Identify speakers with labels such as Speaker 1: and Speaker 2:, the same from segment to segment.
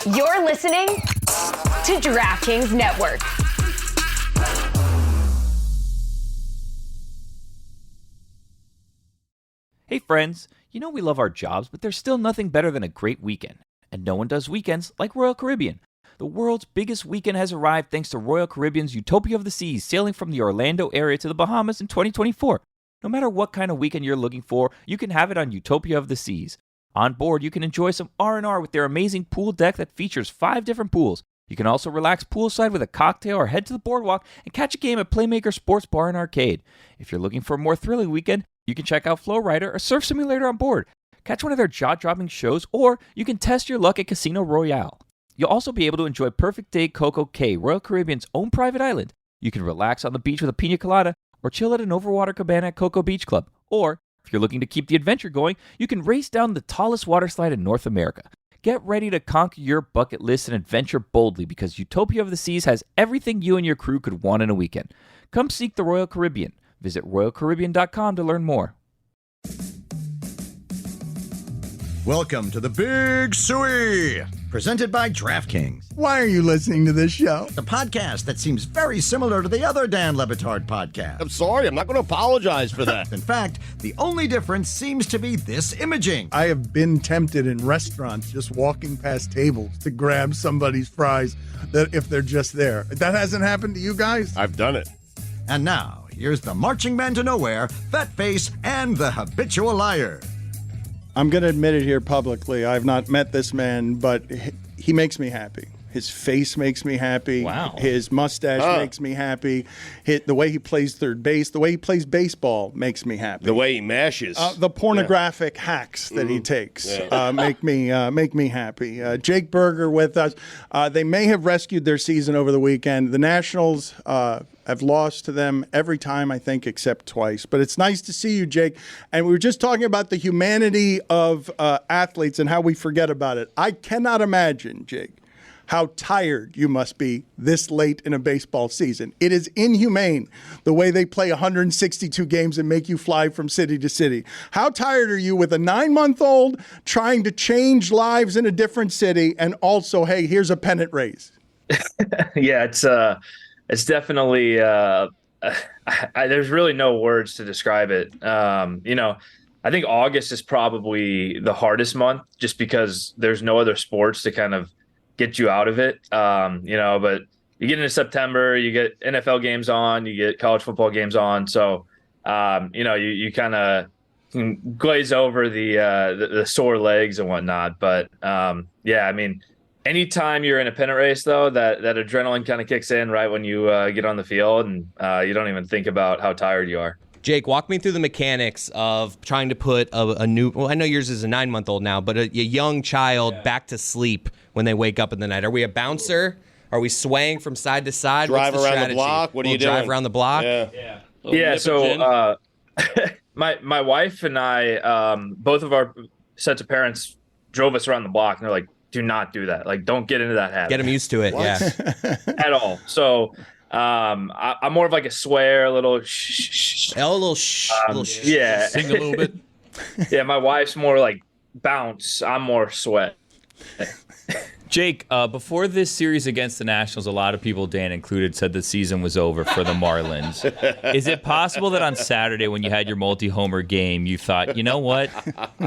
Speaker 1: You're listening to DraftKings Network.
Speaker 2: Hey friends, you know we love our jobs, but there's still nothing better than a great weekend. And no one does weekends like Royal Caribbean. The world's biggest weekend has arrived thanks to Royal Caribbean's Utopia of the Seas, sailing from the Orlando area to the Bahamas in 2024. No matter what kind of weekend you're looking for, you can have it on Utopia of the Seas. On board, you can enjoy some R&R with their amazing pool deck that features 5 different pools. You can also relax poolside with a cocktail or head to the boardwalk and catch a game at Playmaker Sports Bar and Arcade. If you're looking for a more thrilling weekend, you can check out Flowrider or Surf Simulator on board. Catch one of their jaw-dropping shows, or you can test your luck at Casino Royale. You'll also be able to enjoy Perfect Day Coco Cay, Royal Caribbean's own private island. You can relax on the beach with a pina colada, or chill at an overwater cabana at Coco Beach Club. Or, if you're looking to keep the adventure going, you can race down the tallest water slide in North America. Get ready to conquer your bucket list and adventure boldly, because Utopia of the Seas has everything you and your crew could want in a weekend. Come seek the Royal Caribbean. Visit RoyalCaribbean.com to learn more.
Speaker 3: Welcome to the Big Suey, presented by DraftKings,
Speaker 4: Why are you listening to this show?
Speaker 3: the podcast that seems very similar to the other Dan Le Batard podcast.
Speaker 5: I'm sorry, I'm not going to apologize for that.
Speaker 3: In fact, the only difference seems to be this imaging.
Speaker 4: I have been tempted in restaurants just walking past tables to grab somebody's fries that if they're just there. That hasn't happened to you guys?
Speaker 5: I've done it.
Speaker 3: And now, here's the marching man to nowhere, Fat Face, and the habitual liar.
Speaker 4: I'm going to admit it here publicly. I've not met this man, but he makes me happy. His face makes me happy.
Speaker 2: Wow.
Speaker 4: His mustache makes me happy. The way he plays third base, the way he plays baseball makes me happy.
Speaker 5: The way he mashes.
Speaker 4: The pornographic hacks that he takes make me happy. Jake Berger with us. They may have rescued their season over the weekend. The Nationals have lost to them every time, I think, except twice. But it's nice to see you, Jake. And we were just talking about the humanity of athletes and how we forget about it. I cannot imagine, Jake, how tired you must be this late in a baseball season. It is inhumane the way they play 162 games and make you fly from city to city. How tired are you with a 9-month-old trying to change lives in a different city and also, hey, here's a pennant raise?
Speaker 6: Yeah, it's definitely there's really no words to describe it. I think August is probably the hardest month just because there's no other sports to kind of get you out of it. But you get into September, you get NFL games on, you get college football games on. So, you kind of glaze over the sore legs and whatnot. But anytime you're in a pennant race, though, that adrenaline kind of kicks in right when you get on the field, and you don't even think about how tired you are.
Speaker 7: Jake, walk me through the mechanics of trying to put a new, well, I know yours is a 9-month-old now, but a young child back to sleep when they wake up in the night. Are we a bouncer? Are we swaying from side to side?
Speaker 5: Drive
Speaker 7: What's the
Speaker 5: around
Speaker 7: strategy?
Speaker 5: the block? What are you doing?
Speaker 7: Drive around the block?
Speaker 5: Yeah.
Speaker 6: So my wife and I, both of our sets of parents drove us around the block, and they're like, do not do that. Like, don't get into that habit.
Speaker 7: Get them used to it,
Speaker 6: At all. So I'm more of like a swear, a little shh.
Speaker 7: A little shh.
Speaker 6: Yeah.
Speaker 8: Sing a little bit.
Speaker 6: Yeah, my wife's more like bounce. I'm more sweat.
Speaker 2: Jake, before this series against the Nationals, a lot of people, Dan included, said the season was over for the Marlins. Is it possible that on Saturday when you had your multi-homer game, you thought, you know what,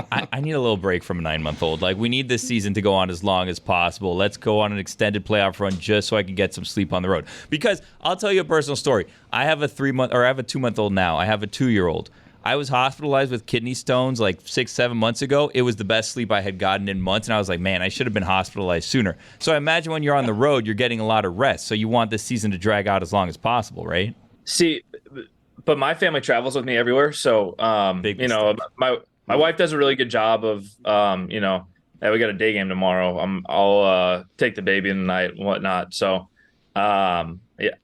Speaker 2: I need a little break from a 9-month-old. Like, we need this season to go on as long as possible. Let's go on an extended playoff run just so I can get some sleep on the road. Because I'll tell you a personal story. I have a 2-month-old now. I have a 2-year-old. I was hospitalized with kidney stones like 6-7 months ago. It was the best sleep I had gotten in months, and I was like, man, I should have been hospitalized sooner. So I imagine when you're on the road, you're getting a lot of rest. So you want this season to drag out as long as possible, right?
Speaker 6: See, but my family travels with me everywhere. So, my wife does a really good job of, hey, we got a day game tomorrow. I'll take the baby in the night and whatnot. So, I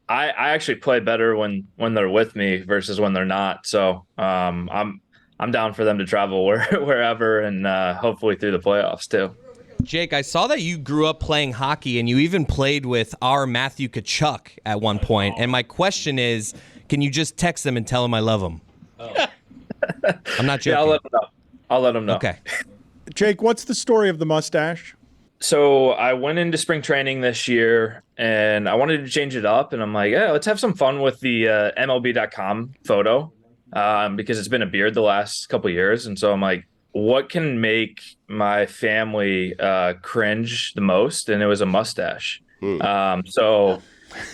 Speaker 6: actually play better when they're with me versus when they're not. So I'm down for them to travel wherever and hopefully through the playoffs too.
Speaker 7: Jake, I saw that you grew up playing hockey and you even played with our Matthew Tkachuk at one point. And my question is, can you just text him and tell him I love him?
Speaker 6: Oh.
Speaker 7: I'm not joking.
Speaker 6: Yeah, I'll let him know.
Speaker 7: Okay.
Speaker 4: Jake, what's the story of the mustache?
Speaker 6: So I went into spring training this year and I wanted to change it up. And I'm like, yeah, let's have some fun with the MLB.com photo because it's been a beard the last couple of years. And so I'm like, what can make my family cringe the most? And it was a mustache. So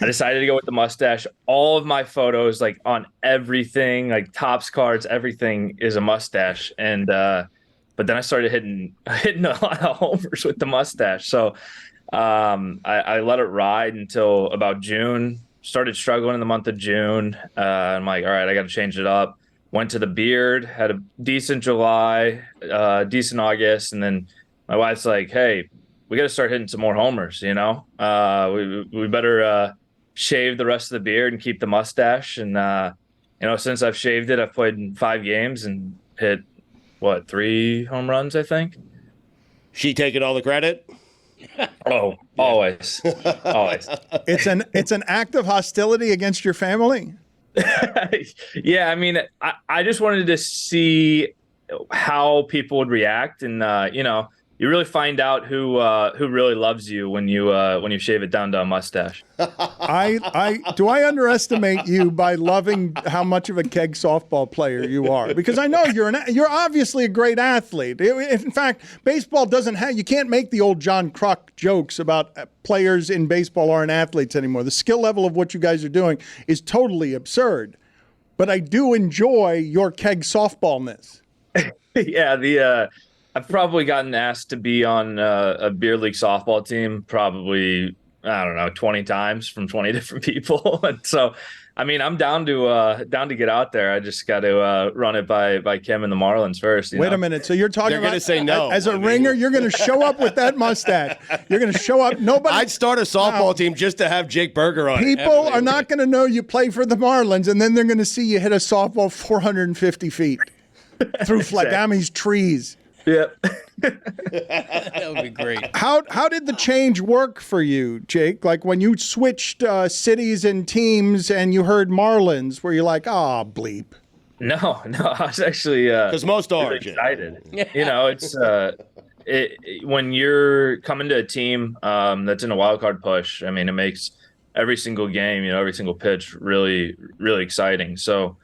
Speaker 6: I decided to go with the mustache. All of my photos, like on everything, like Topps cards, everything is a mustache. And but then I started hitting a lot of homers with the mustache. So I let it ride until about June. Started struggling in the month of June. I'm like, all right, I got to change it up. Went to the beard, had a decent July, decent August, and then my wife's like, hey, we got to start hitting some more homers, we better shave the rest of the beard and keep the mustache. And, since I've shaved it, I've played in 5 games and hit, 3 home runs, I think.
Speaker 5: She taking all the credit?
Speaker 6: Oh, always. Always.
Speaker 4: It's an act of hostility against your family?
Speaker 6: Yeah, I mean, I just wanted to see how people would react. And, you really find out who really loves you when you shave it down to a mustache.
Speaker 4: Do I underestimate you by loving how much of a keg softball player you are? Because I know you're obviously a great athlete. In fact, baseball you can't make the old John Kruk jokes about players in baseball aren't athletes anymore. The skill level of what you guys are doing is totally absurd. But I do enjoy your keg softballness.
Speaker 6: Yeah, I've probably gotten asked to be on a beer league softball team probably, 20 times from 20 different people. And so, I mean, I'm down to get out there. I just got to run it by Kim and the Marlins first.
Speaker 4: Wait a minute. So you're talking
Speaker 5: They're
Speaker 4: about
Speaker 5: gonna say no.
Speaker 4: As a ringer, you're going to show up with that mustache. You're going to show up. Nobody.
Speaker 5: I'd start a softball team just to have Jake Berger on it.
Speaker 4: People are not going to know you play for the Marlins, and then they're going to see you hit a softball 450 feet through Flagami's trees.
Speaker 6: Yep.
Speaker 7: That would be great.
Speaker 4: How did the change work for you, Jake? Like when you switched cities and teams and you heard Marlins, were you like, bleep?
Speaker 6: No, I was actually
Speaker 5: Because most are.
Speaker 6: really excited. It's when you're coming to a team that's in a wild card push. I mean, it makes every single game, every single pitch really, really exciting. So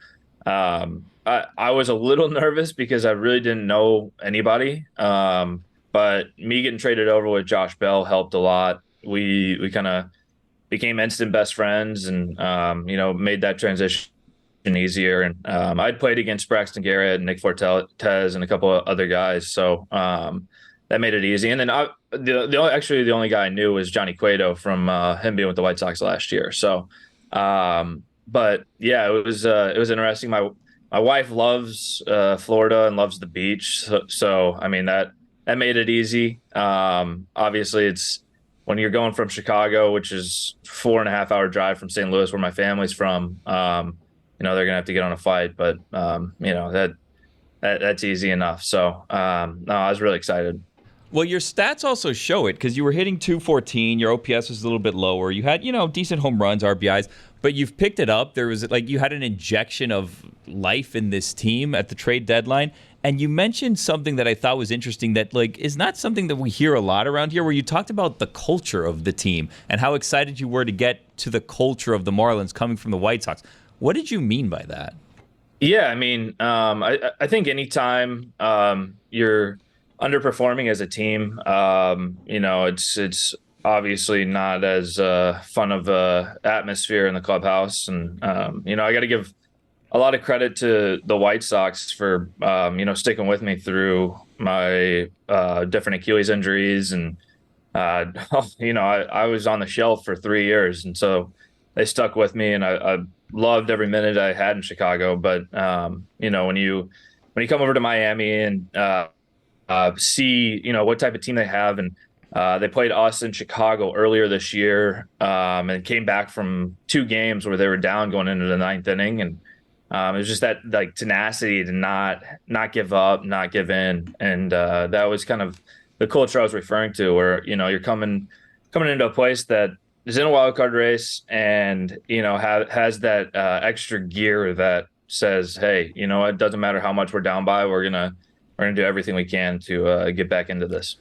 Speaker 6: I was a little nervous because I really didn't know anybody. But me getting traded over with Josh Bell helped a lot. We kind of became instant best friends and, made that transition easier. And I'd played against Braxton Garrett and Nick Fortes and a couple of other guys. So that made it easy. And then the only guy I knew was Johnny Cueto from him being with the White Sox last year. So, but yeah, it was interesting. My wife loves Florida and loves the beach. So I mean, that made it easy. Obviously, it's when you're going from Chicago, which is 4.5 hour drive from St. Louis, where my family's from, they're going to have to get on a flight. But, that's easy enough. So, no, I was really excited.
Speaker 2: Well, your stats also show it because you were hitting 214. Your OPS was a little bit lower. You had, decent home runs, RBIs, but you've picked it up. There was you had an injection of life in this team at the trade deadline. And you mentioned something that I thought was interesting that is not something that we hear a lot around here, where you talked about the culture of the team and how excited you were to get to the culture of the Marlins coming from the White Sox. What did you mean by that?
Speaker 6: Yeah, I mean, I think anytime you're underperforming as a team, it's obviously not as fun of a atmosphere in the clubhouse. And, I got to give a lot of credit to the White Sox for, sticking with me through my different Achilles injuries. And, I was on the shelf for 3 years. And so they stuck with me, and I loved every minute I had in Chicago. But, when you come over to Miami and see, what type of team they have, and they played us in Chicago earlier this year, and came back from 2 games where they were down going into the 9th inning. And it was just that tenacity to not give up, not give in. And that was kind of the culture I was referring to, where, you're coming into a place that is in a wild card race and, has that extra gear that says, hey, it doesn't matter how much we're down by. We're going to do everything we can to get back into this.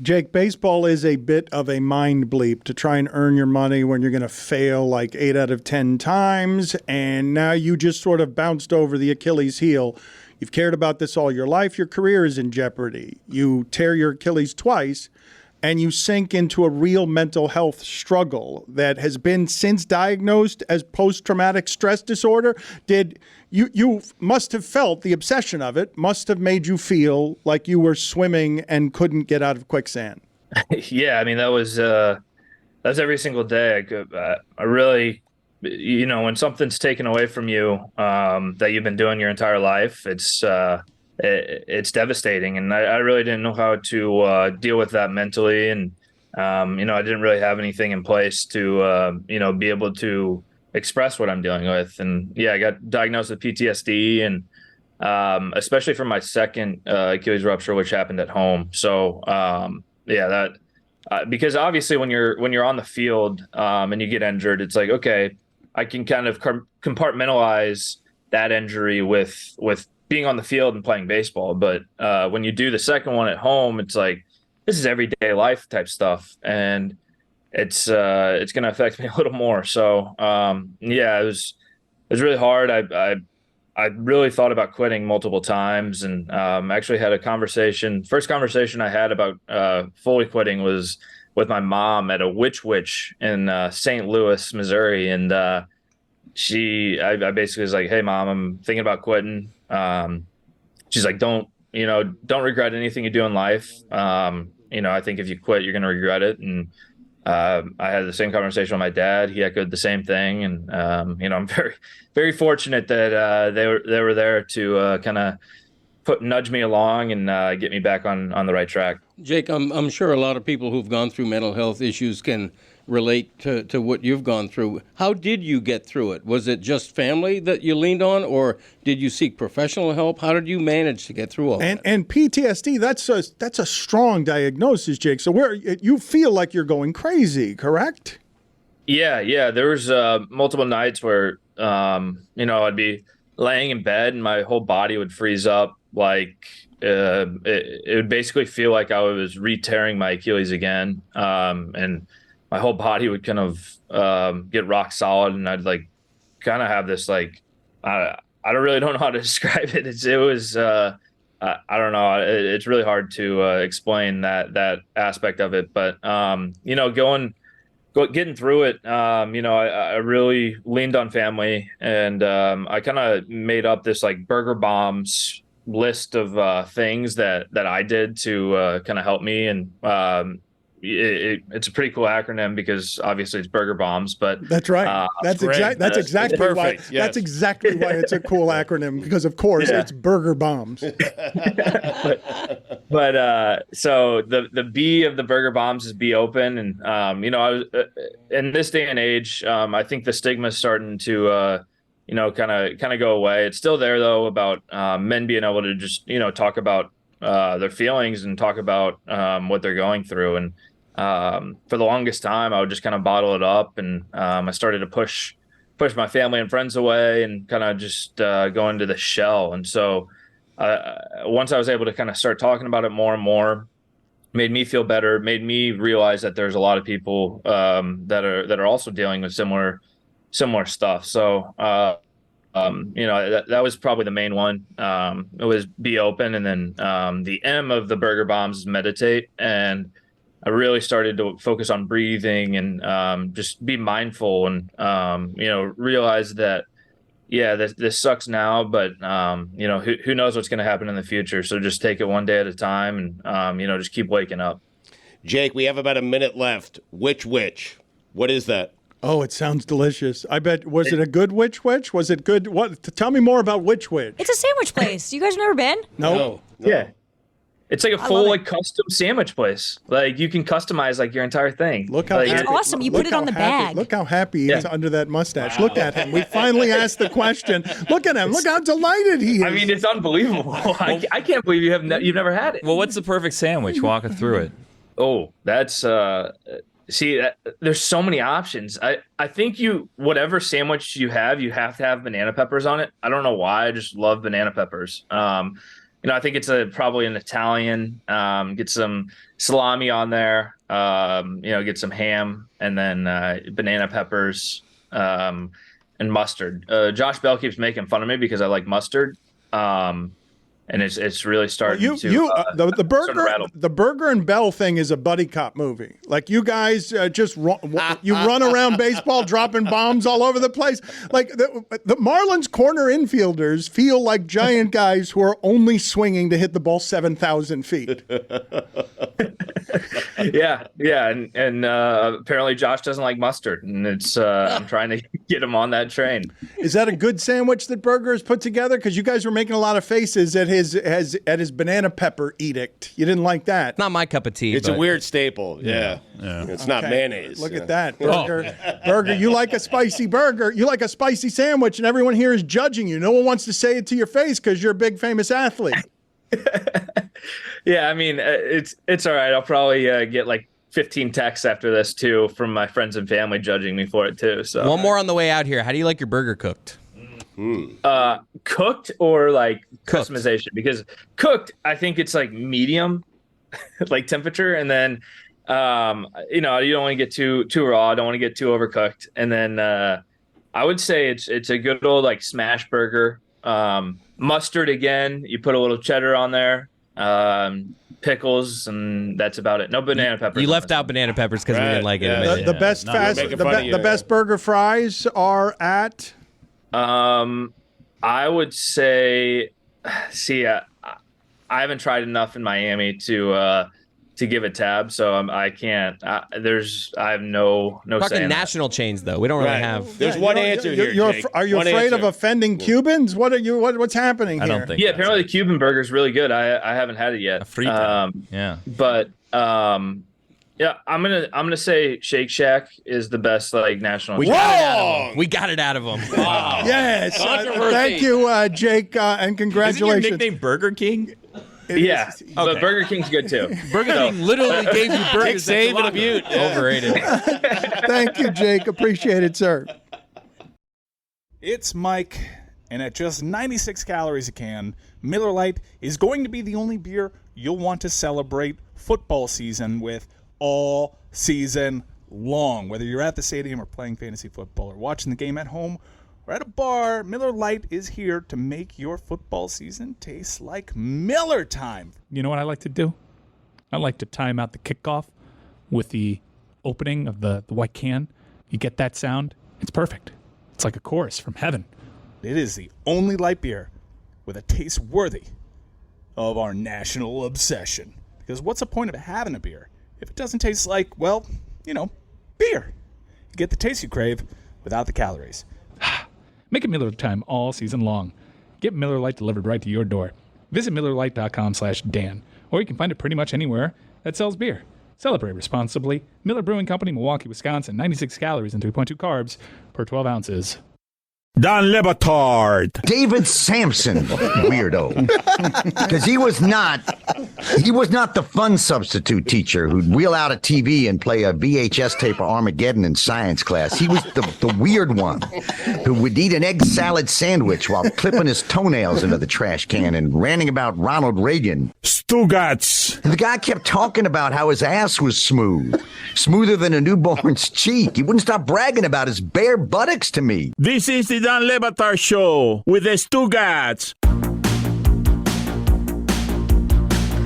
Speaker 4: Jake, baseball is a bit of a mind bleep to try and earn your money when you're going to fail like 8 out of 10 times. And now you just sort of bounced over the Achilles heel. You've cared about this all your life. Your career is in jeopardy. You tear your Achilles twice, and you sink into a real mental health struggle that has been since diagnosed as post-traumatic stress disorder. You must have felt the obsession of it, must have made you feel like you were swimming and couldn't get out of quicksand.
Speaker 6: Yeah, I mean, that's every single day. I really, when something's taken away from you that you've been doing your entire life, it's devastating. And I really didn't know how to deal with that mentally. And, I didn't really have anything in place to, be able to express what I'm dealing with. And yeah, I got diagnosed with PTSD, and especially from my second Achilles rupture, which happened at home. So because obviously when you're on the field and you get injured, it's like, okay, I can kind of compartmentalize that injury with being on the field and playing baseball. But when you do the second one at home, it's like, this is everyday life type stuff. And it's going to affect me a little more. So, it was really hard. I really thought about quitting multiple times, and actually had first conversation I had about fully quitting was with my mom at a Witch in St. Louis, Missouri. And I basically was like, hey mom, I'm thinking about quitting. She's like, don't regret anything you do in life. I think if you quit, you're going to regret it. And I had the same conversation with my dad. He echoed the same thing. And, I'm very, very fortunate that they were there to kind of nudge me along and get me back on the right track.
Speaker 8: Jake, I'm sure a lot of people who've gone through mental health issues can relate to what you've gone through. How did you get through it? Was it just family that you leaned on, or did you seek professional help? How did you manage to get through all that?
Speaker 4: And PTSD, that's a strong diagnosis, Jake. So where you feel like you're going crazy, correct?
Speaker 6: Yeah. There was multiple nights where I'd be laying in bed and my whole body would freeze up. Like it would basically feel like I was re-tearing my Achilles again, and my whole body would kind of get rock solid, and I'd like kind of have this like I don't know how to describe it. It was I don't know. It's really hard to explain that aspect of it, but getting through it, I really leaned on family, and I kind of made up this like Burger Bombs list of things that I did to kind of help me. And it's a pretty cool acronym because obviously it's Burger Bombs, but
Speaker 4: that's right. That's exactly why.
Speaker 5: Yes.
Speaker 4: That's exactly why it's a cool acronym, because of course it's Burger Bombs.
Speaker 6: but so the B of the Burger Bombs is be open, and I was in this day and age, I think the stigma is starting to kind of go away. It's still there though, about men being able to just talk about their feelings and talk about what they're going through. And for the longest time, I would just kind of bottle it up, and I started to push my family and friends away and kind of just go into the shell. And so once I was able to kind of start talking about it more and more, made me feel better, made me realize that there's a lot of people that are also dealing with similar stuff. So that was probably the main one. It was be open, and then the M of the Burger Bombs is meditate. And I really started to focus on breathing and just be mindful, and realize that this sucks now, but who knows what's going to happen in the future. So just take it one day at a time, and just keep waking up.
Speaker 5: Jake, we have about a minute left. Which? What is that?
Speaker 4: Oh, it sounds delicious. I bet. Was it a good Witch? Was it good? What? Tell me more about Witch.
Speaker 9: It's a sandwich place. You guys never been?
Speaker 4: No.
Speaker 6: Yeah. It's like a full custom sandwich place. Like you can customize like your entire thing.
Speaker 4: Look how
Speaker 9: It's awesome. You put it on the bag.
Speaker 4: Look how happy he is under that mustache. Wow. Look at him. We finally asked the question. Look at him. Look how delighted he is.
Speaker 6: I mean, it's unbelievable. I can't believe you've never had it.
Speaker 2: Well, what's the perfect sandwich? Walk us through it.
Speaker 6: Oh, that's there's so many options. I think whatever sandwich you have to have banana peppers on it. I don't know why. I just love banana peppers. I think it's probably an Italian. Get some salami on there. Get some ham, and then banana peppers and mustard. Josh Bell keeps making fun of me because I like mustard. And it's really starting
Speaker 4: the Burger and Bell thing is a buddy cop movie. Like you guys run around baseball dropping bombs all over the place. Like the Marlins corner infielders feel like giant guys who are only swinging to hit the ball 7,000 feet.
Speaker 6: yeah, and apparently Josh doesn't like mustard, and it's I'm trying to get him on that train.
Speaker 4: Is that a good sandwich that Burger has put together? Because you guys were making a lot of faces at his banana pepper edict. You didn't like that.
Speaker 7: Not my cup of tea.
Speaker 5: It's a weird staple. Yeah. It's not mayonnaise.
Speaker 4: Look at that, Burger. Burger, you like a spicy burger. You like a spicy sandwich, and everyone here is judging you. No one wants to say it to your face because you're a big famous athlete.
Speaker 6: Yeah, I mean, it's all right. I'll probably get like 15 texts after this too from my friends and family judging me for it too. So
Speaker 7: one more on the way out here. How do you like your burger cooked?
Speaker 6: Cooked or like
Speaker 7: Cooked.
Speaker 6: customization? Because cooked, I think it's like medium, like temperature, and then you don't want to get too raw. Don't want to get too overcooked. And then I would say it's a good old like smash burger. Mustard again. You put a little cheddar on there. Pickles, and that's about it. No banana peppers.
Speaker 7: You left out banana peppers because we didn't like it.
Speaker 4: The best burger fries are at.
Speaker 6: I would say, I haven't tried enough in Miami to give a tab, so I can't. I have no say.
Speaker 7: Talking national chains though, we don't really have.
Speaker 5: There's one answer here. Jake.
Speaker 4: Are you afraid of offending Cubans? What's happening here?
Speaker 2: I don't think.
Speaker 6: Yeah, apparently the Cuban burger is really good. I haven't had it yet.
Speaker 2: Yeah.
Speaker 6: But yeah, I'm gonna say Shake Shack is the best like national.
Speaker 7: We got it out of him.
Speaker 5: Wow.
Speaker 4: Yes. Thank you, Jake, and congratulations.
Speaker 2: Isn't your nickname Burger King?
Speaker 6: Yeah, but Burger King's good too.
Speaker 2: Burger King literally gave you burgers.
Speaker 5: Save and a Butte.
Speaker 2: Overrated.
Speaker 4: Thank you, Jake. Appreciate it, sir.
Speaker 10: It's Mike, and at just 96 calories a can, Miller Lite is going to be the only beer you'll want to celebrate football season with all season long. Whether you're at the stadium or playing fantasy football or watching the game at home or at a bar, Miller Lite is here to make your football season taste like Miller time.
Speaker 11: You know what I like to do? I like to time out the kickoff with the opening of the white can. You get that sound, it's perfect. It's like a chorus from heaven.
Speaker 10: It is the only light beer with a taste worthy of our national obsession. Because what's the point of having a beer if it doesn't taste like, well, beer? You get the taste you crave without the calories.
Speaker 11: Make it Miller time all season long. Get Miller Lite delivered right to your door. Visit MillerLite.com/Dan, or you can find it pretty much anywhere that sells beer. Celebrate responsibly. Miller Brewing Company, Milwaukee, Wisconsin. 96 calories and 3.2 carbs per 12 ounces.
Speaker 12: Don Le Batard.
Speaker 3: David Sampson, weirdo. Because he was not the fun substitute teacher who'd wheel out a TV and play a VHS tape of Armageddon in science class. He was the weird one who would eat an egg salad sandwich while clipping his toenails into the trash can and ranting about Ronald Reagan.
Speaker 12: Stugotz.
Speaker 3: And the guy kept talking about how his ass was smooth, smoother than a newborn's cheek. He wouldn't stop bragging about his bare buttocks to me.
Speaker 12: This is the Don Le Batard Show with the Stugotz.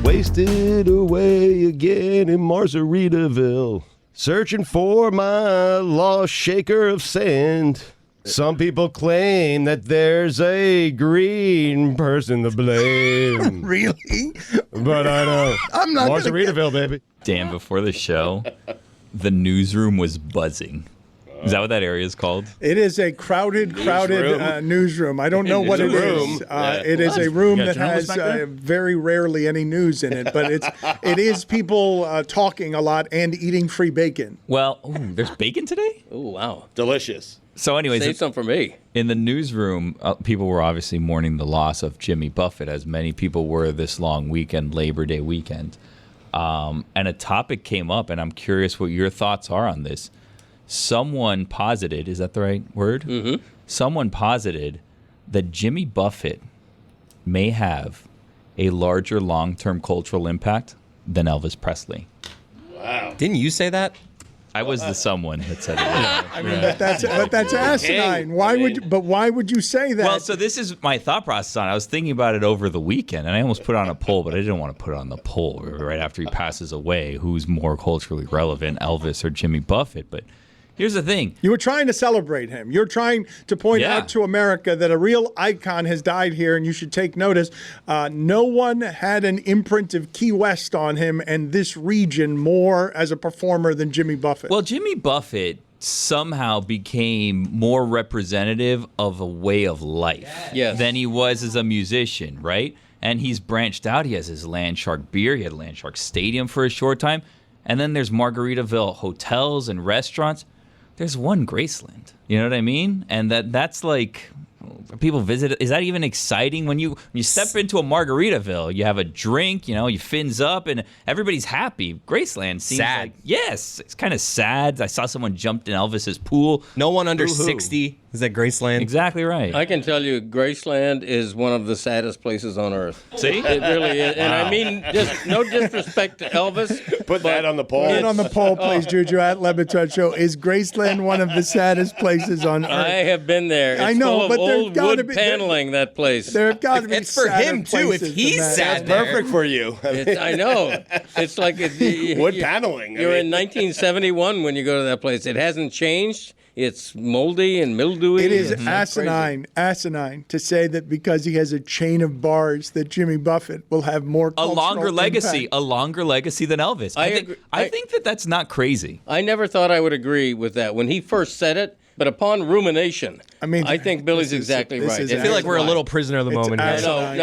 Speaker 13: Wasted away again in Margaritaville, searching for my lost shaker of sand. Some people claim that there's a green person to blame.
Speaker 3: Really?
Speaker 13: But I don't.
Speaker 3: I'm not
Speaker 13: Margaritaville, baby.
Speaker 2: Dan, before the show, the newsroom was buzzing. Is that what that area is called?
Speaker 4: It is a crowded newsroom. I don't know what it is. It is a room that has very rarely any news in it, but it is people talking a lot and eating free bacon.
Speaker 2: Well, there's bacon today?
Speaker 8: Oh, wow.
Speaker 5: Delicious.
Speaker 2: So anyways,
Speaker 8: Save some for me.
Speaker 2: In the newsroom, people were obviously mourning the loss of Jimmy Buffett, as many people were this long weekend, Labor Day weekend. And a topic came up, and I'm curious what your thoughts are on this. Someone posited, is that the right word?
Speaker 8: Mm-hmm.
Speaker 2: Someone posited that Jimmy Buffett may have a larger long-term cultural impact than Elvis Presley.
Speaker 5: Wow.
Speaker 7: Didn't you say that?
Speaker 2: I was the someone that said it.
Speaker 4: I mean, but that's asinine. Why would you say that?
Speaker 2: Well, so this is my thought process on it. I was thinking about it over the weekend, and I almost put it on a poll, but I didn't want to put it on the poll right after he passes away. Who's more culturally relevant, Elvis or Jimmy Buffett? But here's the thing.
Speaker 4: You were trying to celebrate him. You're trying to point out to America that a real icon has died here, and you should take notice. No one had an imprint of Key West on him and this region more as a performer than Jimmy Buffett.
Speaker 2: Well, Jimmy Buffett somehow became more representative of a way of life than he was as a musician, right? And he's branched out. He has his Land Shark beer. He had Land Shark Stadium for a short time. And then there's Margaritaville hotels and restaurants. There's one Graceland. You know what I mean? And that's like, people visit. Is that even exciting? When you step into a Margaritaville, you have a drink, you fins up, and everybody's happy. Graceland seems
Speaker 7: sad.
Speaker 2: Like, yes, it's kind of sad. I saw someone jumped in Elvis's pool.
Speaker 7: No one under
Speaker 2: Boo-hoo.
Speaker 7: 60 is at Graceland.
Speaker 2: Exactly right.
Speaker 8: I can tell you, Graceland is one of the saddest places on earth.
Speaker 2: See?
Speaker 8: It really is. And I mean, just no disrespect to Elvis.
Speaker 5: Put that on the poll.
Speaker 4: Put it on the poll, please, Juju, at Lebatard Show. Is Graceland one of the saddest places on earth?
Speaker 8: I have been there. It's
Speaker 4: I know,
Speaker 8: full of
Speaker 4: but there's
Speaker 8: old
Speaker 4: gotta
Speaker 8: wood
Speaker 4: be
Speaker 8: paneling, that place.
Speaker 4: There have got to be
Speaker 7: It's for
Speaker 4: sadder
Speaker 7: him, too, if
Speaker 4: places
Speaker 7: he's
Speaker 4: than that.
Speaker 7: sad.
Speaker 5: That's perfect for you.
Speaker 8: I know. It's like
Speaker 5: Wood paneling.
Speaker 8: You're in 1971 when you go to that place. It hasn't changed. It's moldy and mildewy.
Speaker 4: It is
Speaker 8: It's
Speaker 4: asinine to say that because he has a chain of bars that Jimmy Buffett will have more
Speaker 2: a
Speaker 4: cultural
Speaker 2: longer legacy,
Speaker 4: impact.
Speaker 2: a longer legacy than Elvis. I think that's not crazy.
Speaker 8: I never thought I would agree with that when he first said it, but upon rumination, I think Billy's exactly right.
Speaker 7: I feel like we're a little prisoner of the moment here.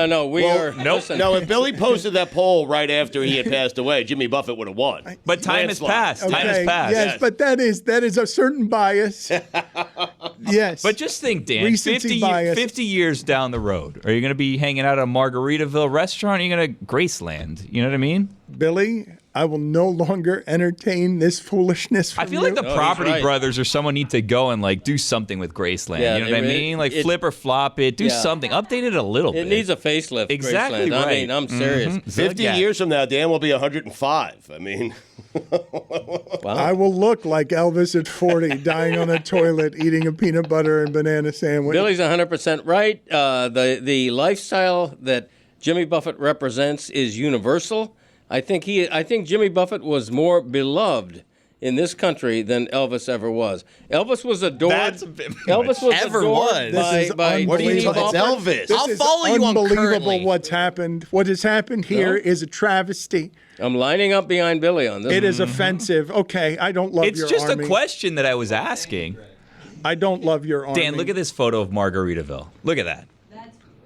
Speaker 8: No, we are.
Speaker 5: Nope. No, if Billy posted that poll right after he had passed away, Jimmy Buffett would have won.
Speaker 2: But time has passed. Time has passed.
Speaker 4: Yes, but that is a certain bias. Yes.
Speaker 2: But just think, Dan,
Speaker 4: Recency bias.
Speaker 2: 50 years down the road, are you going to be hanging out at a Margaritaville restaurant? Or are you going to Graceland? You know what I mean?
Speaker 4: Billy, I will no longer entertain this foolishness from
Speaker 2: I feel like the
Speaker 8: No, he's
Speaker 2: Property
Speaker 8: right.
Speaker 2: Brothers or someone need to go and do something with Graceland.
Speaker 8: Yeah,
Speaker 2: you know what I mean? Flip or flop it. Do something. Update it a little bit.
Speaker 8: It needs a facelift.
Speaker 2: Exactly
Speaker 8: Graceland.
Speaker 2: right.
Speaker 8: I mean, I'm serious.
Speaker 5: 50 years from now, Dan will be 105. I mean,
Speaker 4: I will look like Elvis at 40, dying on a toilet, eating a peanut butter and banana sandwich.
Speaker 8: Billy's 100% right. The lifestyle that Jimmy Buffett represents is universal. I think Jimmy Buffett was more beloved in this country than Elvis ever was. Elvis was adored. Elvis was
Speaker 7: Ever
Speaker 8: adored
Speaker 7: was.
Speaker 8: by
Speaker 5: what do you
Speaker 8: Jimmy
Speaker 5: mean? It's
Speaker 8: Buffett.
Speaker 5: Elvis.
Speaker 4: This
Speaker 7: I'll
Speaker 4: is
Speaker 7: follow you on
Speaker 4: unbelievable
Speaker 7: currently.
Speaker 4: what's happened. What has happened here is a travesty.
Speaker 8: I'm lining up behind Billy on this.
Speaker 4: It is offensive. Okay, I don't love
Speaker 2: It's
Speaker 4: your
Speaker 2: just
Speaker 4: army.
Speaker 2: a question that I was asking.
Speaker 4: I don't love your army.
Speaker 2: Dan, look at this photo of Margaritaville. Look at that.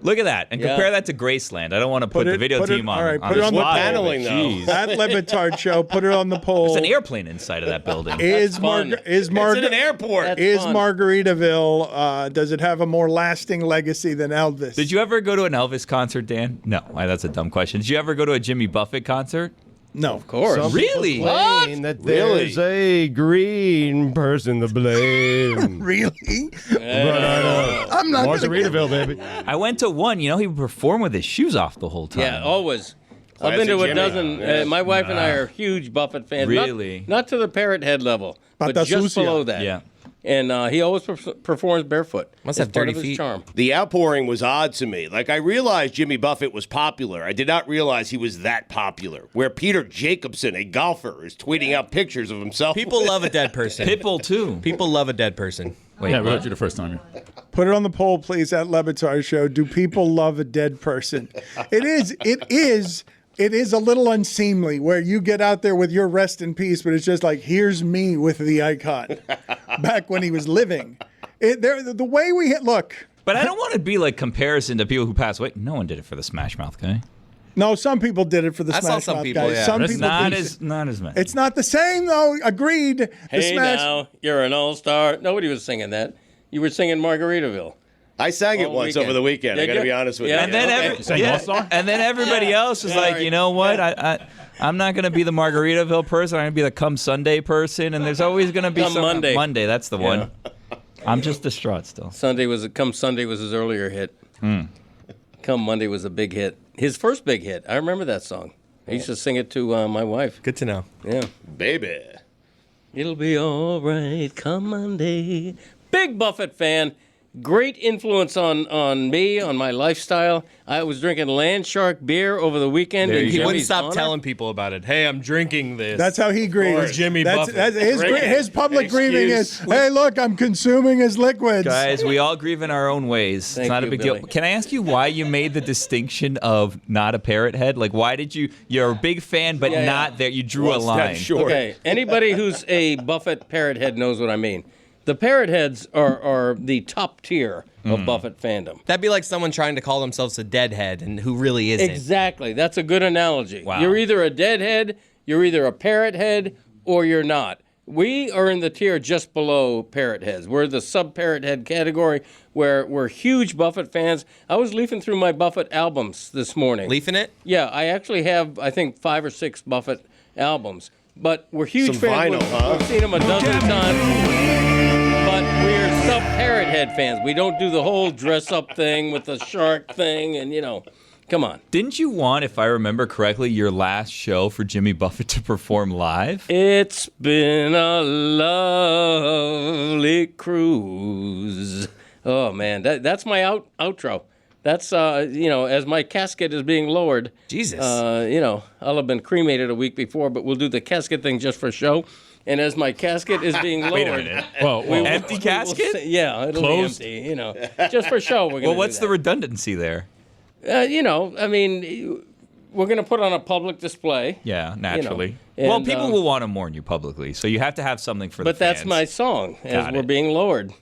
Speaker 2: Look at that. And compare that to Graceland. I don't want to put the video team on.
Speaker 4: All right,
Speaker 2: on
Speaker 4: put it
Speaker 2: the
Speaker 4: on the
Speaker 2: spot.
Speaker 5: paneling, though.
Speaker 2: Jeez.
Speaker 4: At Lebatard Show, put it on the poll.
Speaker 2: There's an airplane inside of that building.
Speaker 4: Is
Speaker 8: fun.
Speaker 5: It's in an airport.
Speaker 8: That's
Speaker 4: Is
Speaker 8: fun.
Speaker 4: Margaritaville, does it have a more lasting legacy than Elvis?
Speaker 2: Did you ever go to an Elvis concert, Dan? No. That's a dumb question. Did you ever go to a Jimmy Buffett concert?
Speaker 4: No.
Speaker 8: Of course.
Speaker 13: Some
Speaker 2: Really?
Speaker 13: people claim that there's a green person to blame.
Speaker 4: Really?
Speaker 13: But
Speaker 4: I'm not gonna
Speaker 13: Margaritaville, baby.
Speaker 2: I went to one. He would perform with his shoes off the whole time.
Speaker 8: Yeah, always. I've been to a
Speaker 5: Jimmy.
Speaker 8: dozen.
Speaker 5: Yeah.
Speaker 8: My wife and I are huge Buffett fans.
Speaker 2: Really?
Speaker 8: Not to the parrot head level, but
Speaker 4: Pata
Speaker 8: just
Speaker 4: sucia.
Speaker 8: below that.
Speaker 2: Yeah.
Speaker 8: And he always performs barefoot.
Speaker 7: Must
Speaker 8: It's
Speaker 7: have
Speaker 8: part
Speaker 7: dirty
Speaker 8: of his
Speaker 7: feet.
Speaker 8: charm.
Speaker 5: The outpouring was odd to me. I realized Jimmy Buffett was popular. I did not realize he was that popular. Where Peter Jacobson, a golfer, is tweeting out pictures of himself.
Speaker 7: People love a dead person.
Speaker 2: Pitbull, too.
Speaker 7: People love a dead person.
Speaker 2: Wait,
Speaker 11: Yeah, we heard you the first time.
Speaker 4: Put it on the poll, please, at Lebatard Show. Do people love a dead person? It is a little unseemly where you get out there with your rest in peace, but it's just like, here's me with the icon back when he was living. The way we look.
Speaker 2: But I don't want to be comparison to people who passed away. No one did it for the Smash Mouth guy.
Speaker 4: No, some people did it for the
Speaker 7: I saw
Speaker 4: Smash
Speaker 7: some
Speaker 4: Mouth
Speaker 7: people,
Speaker 4: guys.
Speaker 7: yeah.
Speaker 4: Some
Speaker 2: It's
Speaker 4: people
Speaker 2: not
Speaker 4: did.
Speaker 2: as many.
Speaker 4: It's not the same, though. Agreed. The
Speaker 8: Hey
Speaker 4: Smash.
Speaker 8: now, you're an all-star. Nobody was singing that. You were singing Margaritaville.
Speaker 5: I sang it
Speaker 8: All
Speaker 5: once
Speaker 8: weekend.
Speaker 5: over the weekend. I
Speaker 8: Did
Speaker 5: got to
Speaker 8: you?
Speaker 5: be honest with
Speaker 8: Yeah.
Speaker 5: you.
Speaker 2: And then everybody else was like,
Speaker 8: Sorry.
Speaker 2: you know what? I'm not going to be the Margaritaville person. I'm going to be the Come Sunday person. And there's always going to be
Speaker 8: Come Monday.
Speaker 2: Monday, that's the one. I'm just distraught still.
Speaker 8: Sunday was his earlier hit. Come Monday was a big hit. His first big hit. I remember that song. I used to sing it to my wife.
Speaker 7: Good to know.
Speaker 8: Yeah.
Speaker 5: Baby.
Speaker 8: It'll be all right come Monday. Big Buffett fan. Great influence on me, on my lifestyle. I was drinking Land Shark beer over the weekend.
Speaker 7: He wouldn't stop telling people about it. Hey, I'm drinking this.
Speaker 4: That's how he grieves.
Speaker 7: Jimmy Buffett.
Speaker 4: His public grieving is, hey, look, I'm consuming his liquids.
Speaker 2: Guys, we all grieve in our own ways. It's not a big deal. Can I ask you why you made the distinction of not a parrot head? Like, why did you're a big fan, but not there. You drew a line.
Speaker 8: Okay, anybody who's a Buffett parrot head knows what I mean. The parrot heads are the top tier of Buffett fandom.
Speaker 7: That'd be like someone trying to call themselves a deadhead and who really isn't.
Speaker 8: Exactly. That's a good analogy.
Speaker 7: Wow.
Speaker 8: You're either a deadhead, you're either a parrot head, or you're not. We are in the tier just below parrot heads. We're the sub-parrot head category where we're huge Buffett fans. I was leafing through my Buffett albums this morning.
Speaker 7: Leafing it?
Speaker 8: Yeah, I actually have, I think, 5 or 6 Buffett albums. But we're huge
Speaker 5: Some
Speaker 8: fans.
Speaker 5: vinyl,
Speaker 8: We've seen them a dozen times. But we're sub-parrot head fans. We don't do the whole dress-up thing with the shark thing and, come on.
Speaker 2: Didn't you want, if I remember correctly, your last show for Jimmy Buffett to perform live?
Speaker 8: It's been a lovely cruise. Oh, man, that's my outro. That's, as my casket is being lowered.
Speaker 7: Jesus.
Speaker 8: I'll have been cremated a week before, but we'll do the casket thing just for show. And as my casket is being lowered.
Speaker 2: Wait a minute. Empty casket?
Speaker 8: It'll
Speaker 2: Closed?
Speaker 8: be empty, just for show. We're gonna
Speaker 2: Well, what's the redundancy there?
Speaker 8: we're going to put on a public display.
Speaker 2: Yeah, naturally.
Speaker 8: and,
Speaker 2: well, people will want to mourn you publicly, so you have to have something for the
Speaker 8: But
Speaker 2: fans.
Speaker 8: that's my song, as
Speaker 2: Got
Speaker 8: we're
Speaker 2: it.
Speaker 8: being lowered.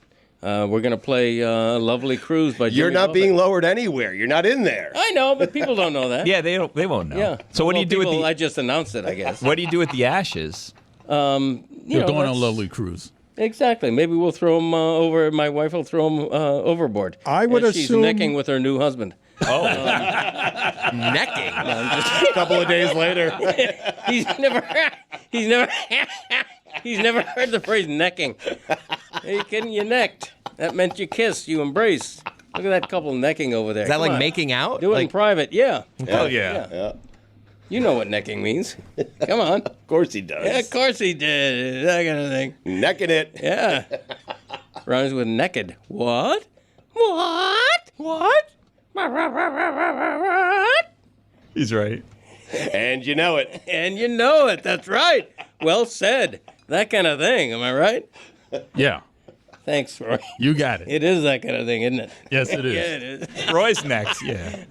Speaker 8: We're going to play Lovely Cruise by Jimmy
Speaker 5: You're not
Speaker 8: Buffett.
Speaker 5: being lowered anywhere. You're not in there.
Speaker 8: I know, but people don't know that.
Speaker 2: Yeah, they won't know.
Speaker 8: Yeah.
Speaker 2: So what do you do with the?
Speaker 8: I just announced it, I guess.
Speaker 2: What do you do with the ashes?
Speaker 14: You're going on a lovely cruise.
Speaker 8: Exactly. Maybe we'll throw them over. My wife will throw them overboard.
Speaker 4: I would
Speaker 8: as
Speaker 4: assume
Speaker 8: she's necking with her new husband.
Speaker 2: Oh,
Speaker 7: necking.
Speaker 5: A couple of days later.
Speaker 8: he's never heard the phrase necking. Hey, kidding? You necked. That meant you kissed. You embraced. Look at that couple necking over there.
Speaker 7: Is that
Speaker 8: Come
Speaker 7: like
Speaker 8: on.
Speaker 7: making out?
Speaker 8: Do it in private. Yeah.
Speaker 2: hell yeah.
Speaker 8: You know what necking means. Come on.
Speaker 5: Of course he does.
Speaker 8: Yeah, of course he did. That kind of thing.
Speaker 5: Necking it.
Speaker 8: Yeah. Rhymes with naked. What? What?
Speaker 2: He's right.
Speaker 5: And you know it.
Speaker 8: And you know it. That's right. Well said. That kind of thing. Am I right?
Speaker 14: Yeah.
Speaker 8: Thanks, Roy.
Speaker 14: You got it.
Speaker 8: It is that kind of thing, isn't it?
Speaker 14: Yes, it is.
Speaker 8: Yeah, it is.
Speaker 2: Roy's next. Yeah.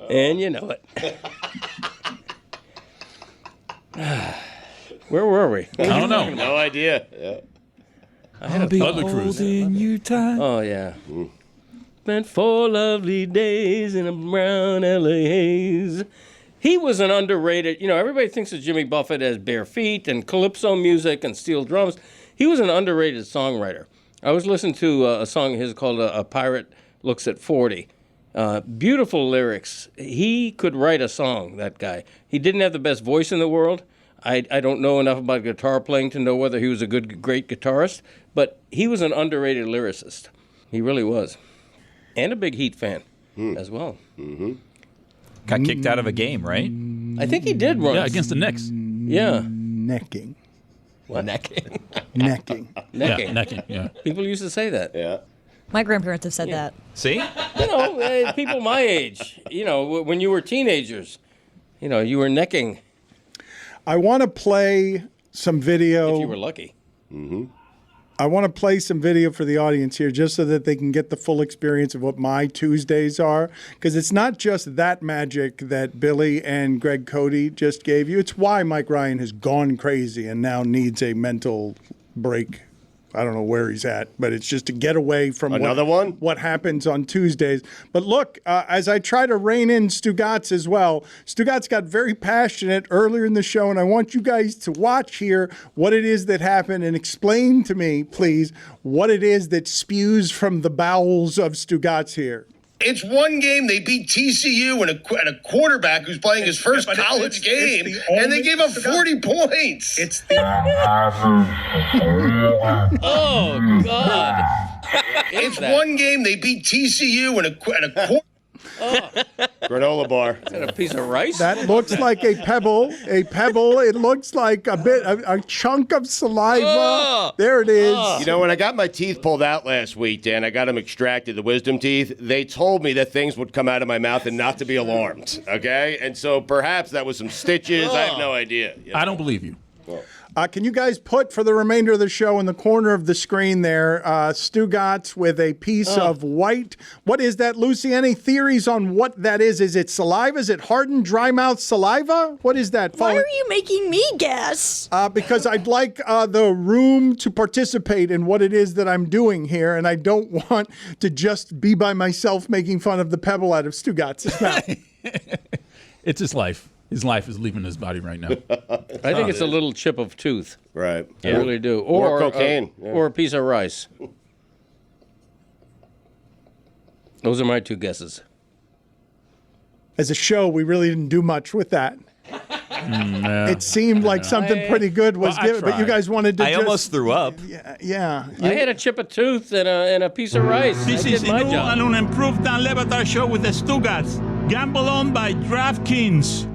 Speaker 8: And you know it. Where were we?
Speaker 14: I don't know.
Speaker 5: No idea. Yeah.
Speaker 2: I'll be
Speaker 14: Lovely cruise.
Speaker 2: holding you tight.
Speaker 8: Oh, yeah. Spent 4 lovely days in a brown LA haze. He was an underrated, everybody thinks of Jimmy Buffett as bare feet and calypso music and steel drums. He was an underrated songwriter. I was listening to a song of his called A Pirate Looks at 40. Beautiful lyrics. He could write a song, that guy. He didn't have the best voice in the world. I don't know enough about guitar playing to know whether he was a great guitarist, but he was an underrated lyricist. He really was. And a big Heat fan as well.
Speaker 5: Mm-hmm.
Speaker 2: Got kicked out of a game, right?
Speaker 8: I think he did once.
Speaker 14: Yeah, against the Knicks.
Speaker 8: Yeah.
Speaker 4: Necking.
Speaker 8: What?
Speaker 7: Necking.
Speaker 4: Necking.
Speaker 8: Necking.
Speaker 14: Yeah, necking. Yeah.
Speaker 8: People used to say that.
Speaker 5: Yeah.
Speaker 9: My grandparents have said that.
Speaker 2: See?
Speaker 8: People my age, when you were teenagers, you were necking.
Speaker 4: I want to play some video.
Speaker 8: If you were lucky.
Speaker 5: Mm-hmm.
Speaker 4: I want to play some video for the audience here just so that they can get the full experience of what my Tuesdays are. Because it's not just that magic that Billy and Greg Cody just gave you. It's why Mike Ryan has gone crazy and now needs a mental break. I don't know where he's at, but it's just to get away from what happens on Tuesdays. But look, as I try to rein in Stugotz as well, Stugotz got very passionate earlier in the show, and I want you guys to watch here what it is that happened and explain to me, please, what it is that spews from the bowels of Stugotz here.
Speaker 15: It's one game. They beat TCU and a quarterback who's playing his first college game, and they gave up 40 points.
Speaker 8: Oh, God.
Speaker 15: It's one game. They beat TCU and a quarterback.
Speaker 5: Granola bar.
Speaker 8: Is that a piece of rice?
Speaker 4: That looks like a pebble. A pebble. It looks like a chunk of saliva. There it is.
Speaker 5: You know, when I got my teeth pulled out last week, Dan, I got them extracted, the wisdom teeth. They told me that things would come out of my mouth and not to be alarmed. Okay? And so perhaps that was some stitches. I have no idea. You know?
Speaker 14: I don't believe you.
Speaker 4: Can you guys put for the remainder of the show in the corner of the screen there, Stugotz with a piece of white? What is that, Lucy? Any theories on what that is? Is it saliva? Is it hardened, dry mouth saliva? What is that?
Speaker 9: Why are you making me guess?
Speaker 4: Because I'd like the room to participate in what it is that I'm doing here, and I don't want to just be by myself making fun of the pebble out of Stugotz's mouth.
Speaker 14: It's his life. His life is leaving his body right now.
Speaker 8: I think it's a little chip of tooth.
Speaker 5: Right.
Speaker 8: I really do.
Speaker 5: Or cocaine.
Speaker 8: Or a piece of rice. Those are my two guesses.
Speaker 4: As a show, we really didn't do much with that. It seemed like something pretty good was given, but you guys wanted to.
Speaker 2: I almost threw up.
Speaker 4: Yeah.
Speaker 8: I had a chip of tooth and a piece of rice.
Speaker 12: This is a new and an improved Dan Le Batard show with the Stugotz. Gamble on by DraftKings.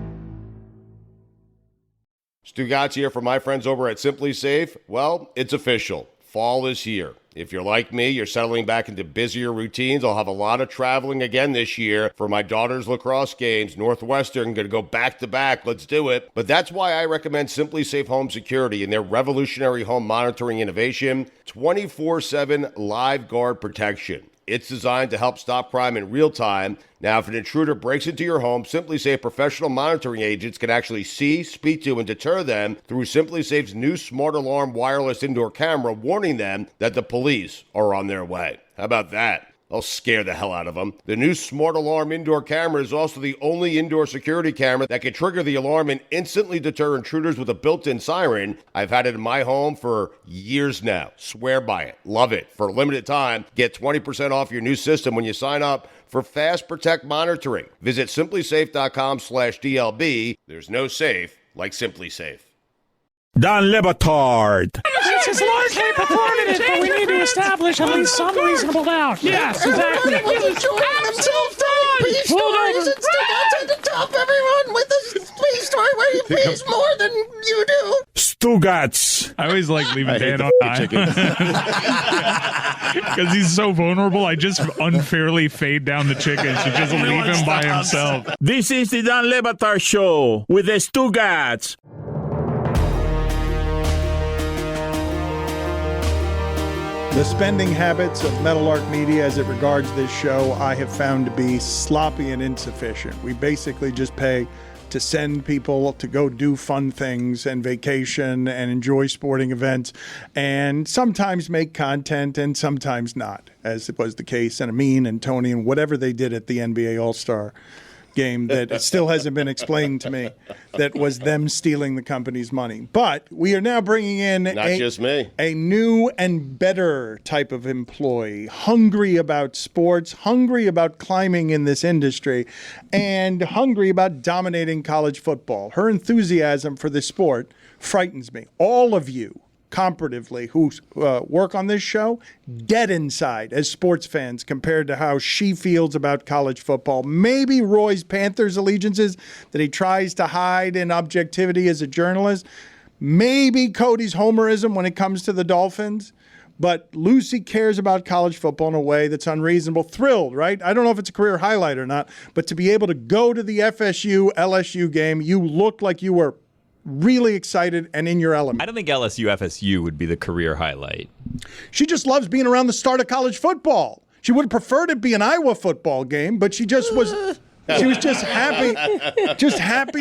Speaker 5: Stugotz here for my friends over at Simply Safe. Well, it's official. Fall is here. If you're like me, you're settling back into busier routines. I'll have a lot of traveling again this year for my daughter's lacrosse games. Northwestern going to go back-to-back. Let's do it. But that's why I recommend Simply Safe Home Security and their revolutionary home monitoring innovation, 24/7 live guard protection. It's designed to help stop crime in real time. Now, if an intruder breaks into your home, Simply Safe professional monitoring agents can actually see, speak to, and deter them through Simply Safe's new Smart Alarm wireless indoor camera, warning them that the police are on their way. How about that? I'll scare the hell out of them. The new Smart Alarm indoor camera is also the only indoor security camera that can trigger the alarm and instantly deter intruders with a built-in siren. I've had it in my home for years now. Swear by it. Love it. For a limited time, get 20% off your new system when you sign up for Fast Protect monitoring. Visit simplysafe.com/DLB. There's no safe like Simply Safe.
Speaker 12: Dan Le Batard.
Speaker 16: This is largely performative, but we need to establish at least some reasonable doubt. Yes, exactly.
Speaker 3: I'm so done. Peace stories and Stugotz had to top everyone with a peace story where he pays more than you do.
Speaker 14: Stugotz. I always like leaving Dan on time. Because he's so vulnerable, I just unfairly fade down the chickens to just leave him by himself.
Speaker 12: This is the Dan Le Batard show with the Stugotz.
Speaker 4: The spending habits of Metal Arc Media as it regards this show, I have found to be sloppy and insufficient. We basically just pay to send people to go do fun things and vacation and enjoy sporting events and sometimes make content and sometimes not, as it was the case in Amin and Tony and whatever they did at the NBA All-Star game that still hasn't been explained to me, that was them stealing the company's money. But we are now bringing in
Speaker 5: just me.
Speaker 4: A new and better type of employee, hungry about sports, hungry about climbing in this industry, and hungry about dominating college football. Her enthusiasm for the sport frightens me. All of you, comparatively, who work on this show, dead inside as sports fans compared to how she feels about college football. Maybe Roy's Panthers allegiances that he tries to hide in objectivity as a journalist. Maybe Cody's homerism when it comes to the Dolphins. But Lucy cares about college football in a way that's unreasonable. Thrilled, right? I don't know if it's a career highlight or not, but to be able to go to the FSU-LSU game, you looked like you were really excited and in your element.
Speaker 2: I don't think LSU-FSU would be the career highlight.
Speaker 4: She just loves being around the start of college football. She would have preferred it be an Iowa football game, but she just was just happy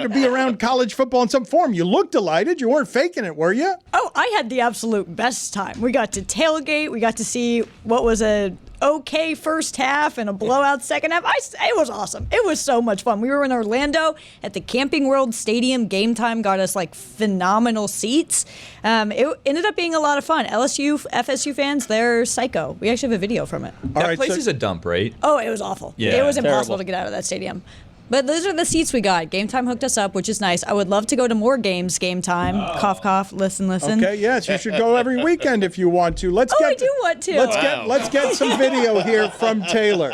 Speaker 4: to be around college football in some form. You looked delighted. You weren't faking it, were you?
Speaker 9: Oh, I had the absolute best time. We got to tailgate. We got to see what was a okay first half and a blowout second half. It was awesome. It was so much fun. We were in Orlando at the Camping World Stadium. Game time got us like phenomenal seats. It ended up being a lot of fun. LSU, FSU fans, they're psycho. We actually have a video from it.
Speaker 2: That place is a dump, right?
Speaker 9: Oh, it was awful.
Speaker 2: Yeah.
Speaker 9: It was impossible
Speaker 8: Terrible.
Speaker 9: to get out of that stadium. But those are the seats we got. Game Time hooked us up, which is nice. I would love to go to more games, Game Time. Cough, cough, listen, listen.
Speaker 4: Okay, yes, you should go every weekend if you want to.
Speaker 9: I do want to.
Speaker 4: Let's get some video here from Taylor.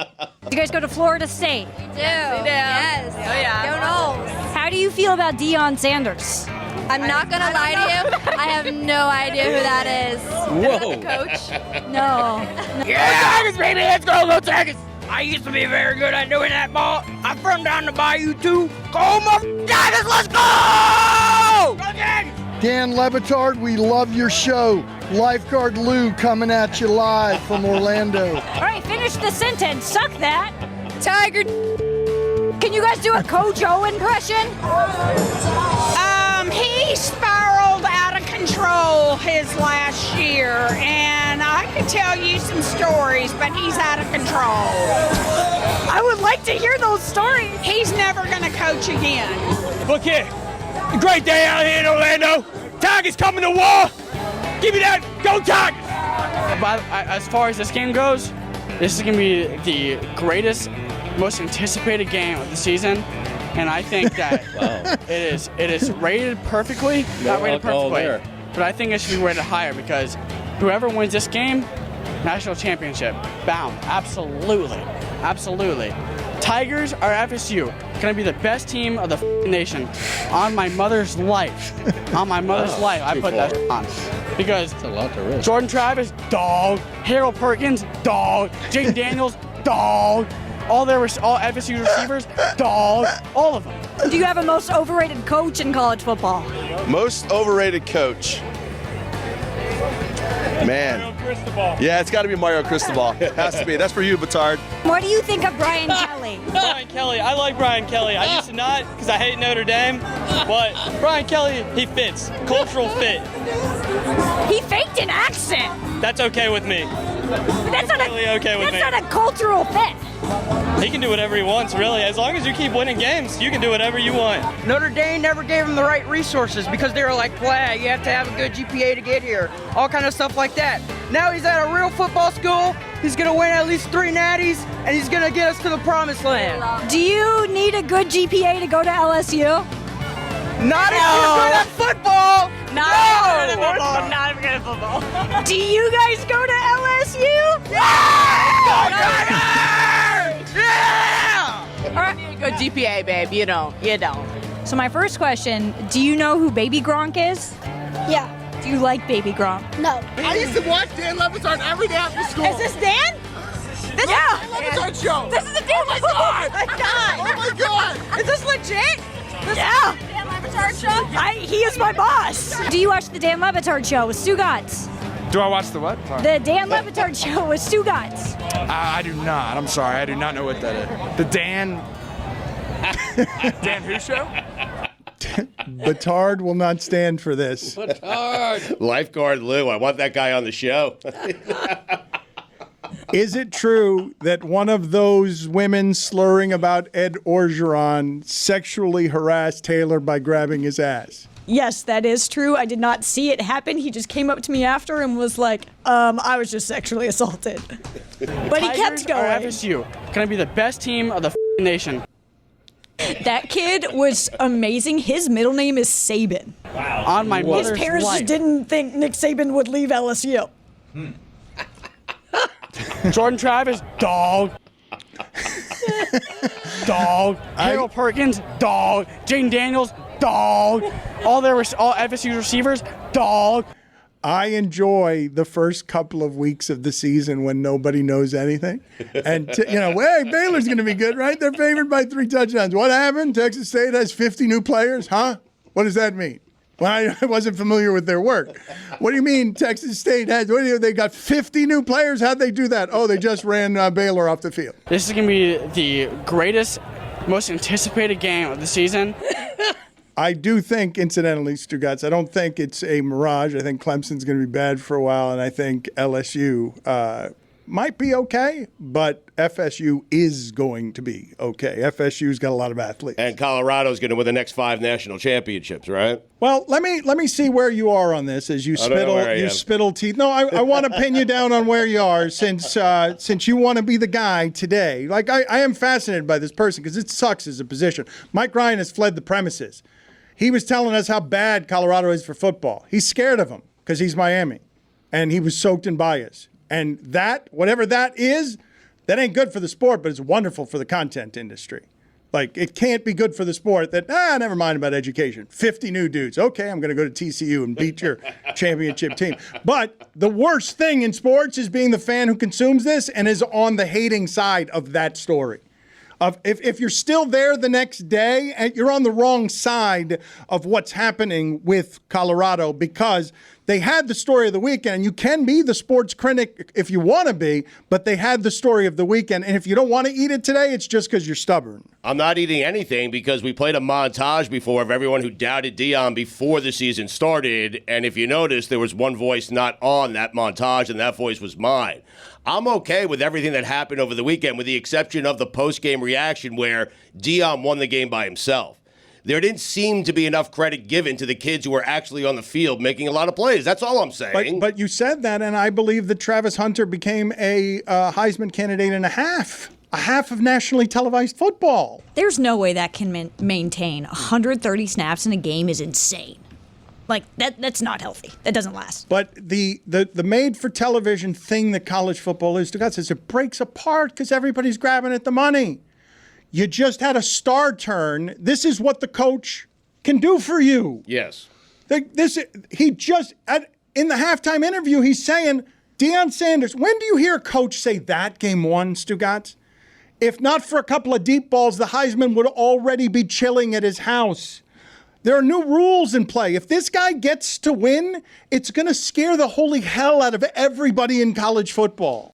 Speaker 1: You guys go to Florida State?
Speaker 17: We do. Yes. Oh, yeah. Go Knowles.
Speaker 1: How do you feel about Deion Sanders?
Speaker 17: I'm not going to lie to you. I have no idea who that is.
Speaker 8: Whoa.
Speaker 17: Coach?
Speaker 1: No.
Speaker 18: Yeah, Tigers, baby, let's go Tigers. I used to be very good at doing that ball. I'm from down the bayou too. Go Tigers, let's go! Go Tigers!
Speaker 19: Dan Batard, we love your show. Lifeguard Lou coming at you live from Orlando.
Speaker 1: All right, finish the sentence. Suck that.
Speaker 17: Tiger.
Speaker 1: Can you guys do a Coach O impression?
Speaker 18: He spiraled out of control his last year, and I could tell you some stories, but he's out of control.
Speaker 1: I would like to hear those stories.
Speaker 18: He's never going to coach again.
Speaker 20: Look here, great day out here in Orlando. Tigers coming to war. Give me that, go Tigers!
Speaker 21: But as far as this game goes, this is going to be the greatest, most anticipated game of the season. And I think that it is rated perfectly, not rated perfectly, but I think it should be rated higher because whoever wins this game, national championship, bound, absolutely, absolutely. Tigers are FSU, gonna be the best team of the nation. On my mother's life, on my mother's life, I put that on because
Speaker 8: a lot to risk.
Speaker 21: Jordan Travis, dog. Harold Perkins, dog. Jake Daniels, dog. All FSU receivers, dog, all of them.
Speaker 1: Do you have a most overrated coach in college football?
Speaker 22: Most overrated coach. Man. Yeah, it's got to be Mario Cristobal. It has to be. That's for you, Batard.
Speaker 1: What do you think of Brian Kelly?
Speaker 20: Brian Kelly, I like Brian Kelly. I used to not because I hate Notre Dame, but Brian Kelly, he fits. Cultural fit.
Speaker 1: He faked an accent.
Speaker 20: That's okay with me.
Speaker 1: That's not
Speaker 20: really okay with me.
Speaker 1: That's not a cultural fit.
Speaker 20: He can do whatever he wants, really. As long as you keep winning games, you can do whatever you want.
Speaker 18: Notre Dame never gave him the right resources because they were like, flag, you have to have a good GPA to get here. All kind of stuff like that. Now he's at a real football school. He's going to win at least 3 natties, and he's going to get us to the promised land.
Speaker 1: Do you need a good GPA to go to LSU?
Speaker 18: Not if you're good at football.
Speaker 1: Not if you're good at football. Do you guys go to LSU?
Speaker 18: Yeah!
Speaker 1: All right.
Speaker 18: Good GPA, babe. You don't.
Speaker 1: So my first question, do you know who Baby Gronk is?
Speaker 17: Yeah.
Speaker 1: Do you like Baby Gronk?
Speaker 17: No.
Speaker 23: I used to watch Dan Batard every day after school.
Speaker 1: Is this Dan?
Speaker 23: This is the Dan Batard show.
Speaker 1: This is the Dan
Speaker 23: Oh my God. Oh my God.
Speaker 1: Is this legit? Yeah.
Speaker 17: Dan Batard show?
Speaker 1: He is my boss. Do you watch the Dan Batard show with Stugotz?
Speaker 24: Do I watch the what? Sorry.
Speaker 1: The Dan Batard show with Stugotz.
Speaker 24: I do not. I'm sorry. I do not know what that is. The Dan who show?
Speaker 4: Batard will not stand for this.
Speaker 5: Batard. Lifeguard Lou. I want that guy on the show.
Speaker 4: Is it true that one of those women slurring about Ed Orgeron sexually harassed Taylor by grabbing his ass?
Speaker 9: Yes, that is true. I did not see it happen. He just came up to me after and was like, I was just sexually assaulted. But he kept going.
Speaker 21: FSU, gonna be the best team of the nation.
Speaker 9: That kid was amazing. His middle name is Saban.
Speaker 21: Wow. On my mother's
Speaker 9: His parents
Speaker 21: life.
Speaker 9: just didn't think Nick Saban would leave LSU.
Speaker 21: Jordan Travis, dog. Dog. Harold Perkins, dog. Jane Daniels, dog. All FSU receivers, dog.
Speaker 4: I enjoy the first couple of weeks of the season when nobody knows anything. And, hey, Baylor's going to be good, right? They're favored by 3 touchdowns. What happened? Texas State has 50 new players? Huh? What does that mean? Well, I wasn't familiar with their work. What do you mean Texas State they got 50 new players? How'd they do that? Oh, they just ran Baylor off the field.
Speaker 21: This is going to be the greatest, most anticipated game of the season.
Speaker 4: I do think, incidentally, Stugotz, I don't think it's a mirage. I think Clemson's going to be bad for a while, and I think LSU might be okay, but FSU is going to be okay. FSU's got a lot of athletes.
Speaker 5: And Colorado's going to win the next 5 national championships, right?
Speaker 4: Well, let me see where you are on this as you spittle teeth. No, I want to pin you down on where you are since you want to be the guy today. Like I am fascinated by this person because it sucks as a position. Mike Ryan has fled the premises. He was telling us how bad Colorado is for football. He's scared of him because he's Miami, and he was soaked in bias. And that, whatever that is, that ain't good for the sport, but it's wonderful for the content industry. Like, it can't be good for the sport that, never mind about education. 50 new dudes. Okay, I'm going to go to TCU and beat your championship team. But the worst thing in sports is being the fan who consumes this and is on the hating side of that story. If you're still there the next day, and you're on the wrong side of what's happening with Colorado because they had the story of the weekend. You can be the sports critic if you want to be, but they had the story of the weekend. And if you don't want to eat it today, it's just because you're stubborn.
Speaker 5: I'm not eating anything because we played a montage before of everyone who doubted Deion before the season started. And if you notice, there was one voice not on that montage, and that voice was mine. I'm okay with everything that happened over the weekend, with the exception of the post-game reaction where Deion won the game by himself. There didn't seem to be enough credit given to the kids who were actually on the field making a lot of plays. That's all I'm saying.
Speaker 4: But you said that, and I believe that Travis Hunter became a Heisman candidate and a half of nationally televised football.
Speaker 9: There's no way that can maintain 130 snaps in a game is insane. Like, that's not healthy. That doesn't last.
Speaker 4: But the made-for-television thing that college football is, Stugotz, is it breaks apart because everybody's grabbing at the money. You just had a star turn. This is what the coach can do for you.
Speaker 5: Yes.
Speaker 4: In the halftime interview, he's saying, Deion Sanders, when do you hear a coach say that game 1, Stugotz? If not for a couple of deep balls, the Heisman would already be chilling at his house. There are new rules in play. If this guy gets to win, it's going to scare the holy hell out of everybody in college football.